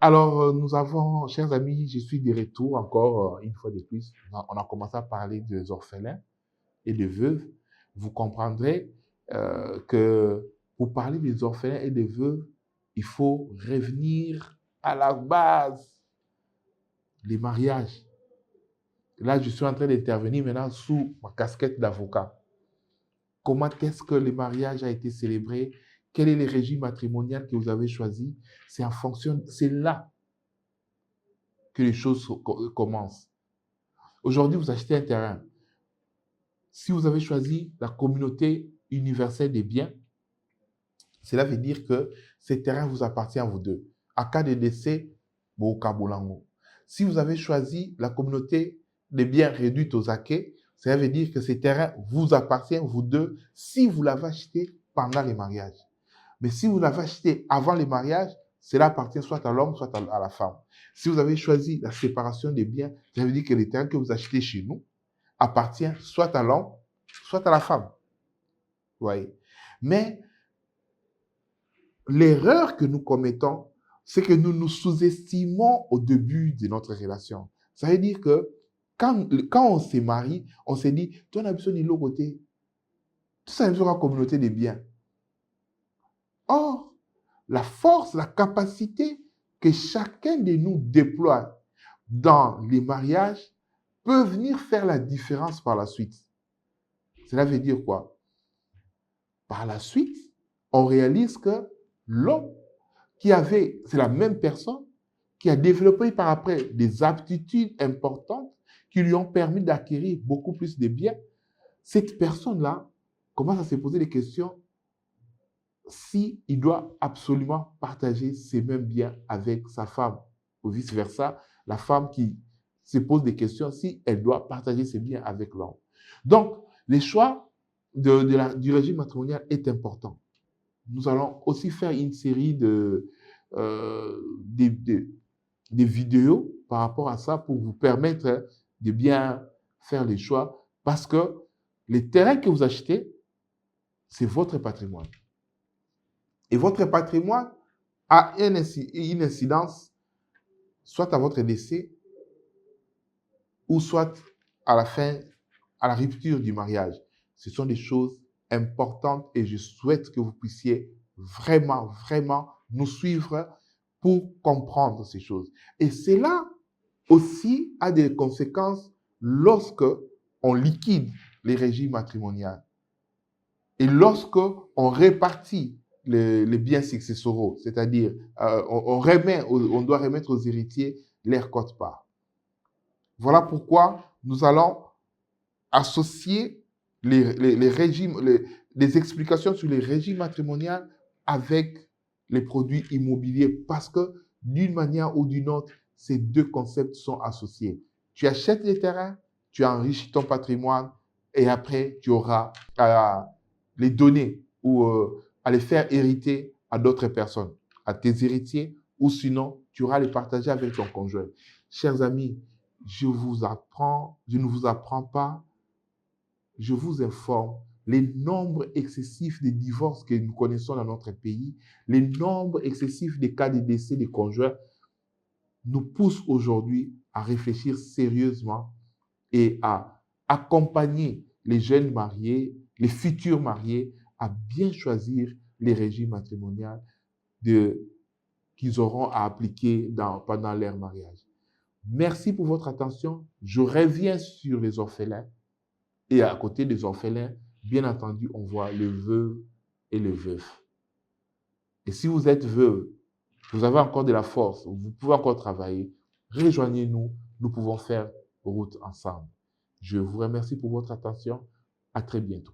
Alors, nous avons, chers amis, je suis de retour encore une fois de plus. On a commencé à parler des orphelins et des veuves. Vous comprendrez que pour parler des orphelins et des veuves, il faut revenir à la base, les mariages. Là, je suis en train d'intervenir maintenant sous ma casquette d'avocat. Comment est-ce que le mariage a été célébré? Quel est le régime matrimonial que vous avez choisi? C'est en fonction, c'est là que les choses commencent. Aujourd'hui, vous achetez un terrain. Si vous avez choisi la communauté universelle des biens, cela veut dire que ce terrain vous appartient à vous deux. En cas de décès, Bokabolango. Si vous avez choisi la communauté des biens réduite aux acquets, cela veut dire que ce terrain vous appartient, vous deux, si vous l'avez acheté pendant les mariages. Mais si vous l'avez acheté avant les mariages, cela appartient soit à l'homme, soit à la femme. Si vous avez choisi la séparation des biens, ça veut dire que les terrains que vous achetez chez nous appartient soit à l'homme, soit à la femme. Vous voyez? Mais l'erreur que nous commettons, c'est que nous nous sous-estimons au début de notre relation. Ça veut dire que quand on se marie, on se dit, toi, on a besoin de l'autre côté. Tout ça, c'est la communauté des biens. Or, la force, la capacité que chacun de nous déploie dans les mariages peut venir faire la différence par la suite. Cela veut dire quoi? Par la suite, on réalise que l'homme c'est la même personne qui a développé par après des aptitudes importantes qui lui ont permis d'acquérir beaucoup plus de biens. Cette personne-là commence à se poser des questions s'il doit absolument partager ces mêmes biens avec sa femme ou vice-versa, la femme qui se pose des questions si elle doit partager ses biens avec l'homme. Donc, le choix du régime matrimonial est important. Nous allons aussi faire une série des vidéos par rapport à ça pour vous permettre de bien faire les choix parce que les terrains que vous achetez, c'est votre patrimoine. Et votre patrimoine a une incidence soit à votre décès ou soit à la fin, à la rupture du mariage. Ce sont des choses importantes et je souhaite que vous puissiez vraiment, vraiment nous suivre pour comprendre ces choses. Et cela aussi a des conséquences lorsque on liquide les régimes matrimoniaux et lorsque on répartit les biens successoraux, c'est-à-dire on doit remettre aux héritiers leur quote-part. Voilà pourquoi nous allons associer les régimes, les explications sur les régimes matrimoniaux avec les produits immobiliers parce que d'une manière ou d'une autre, ces deux concepts sont associés. Tu achètes les terrains, tu enrichis ton patrimoine et après, tu auras à les donner ou à les faire hériter à d'autres personnes, à tes héritiers ou sinon, tu auras à les partager avec ton conjoint. Chers amis, je ne vous apprends pas, je vous informe, les nombres excessifs de divorces que nous connaissons dans notre pays, les nombres excessifs de cas de décès des conjoints nous poussent aujourd'hui à réfléchir sérieusement et à accompagner les jeunes mariés, les futurs mariés, à bien choisir les régimes matrimoniaux qu'ils auront à appliquer pendant leur mariage. Merci pour votre attention. Je reviens sur les orphelins. Et à côté des orphelins, bien entendu, on voit le veuve et le veuf. Et si vous êtes veuve, vous avez encore de la force, vous pouvez encore travailler, rejoignez-nous, nous pouvons faire route ensemble. Je vous remercie pour votre attention. À très bientôt.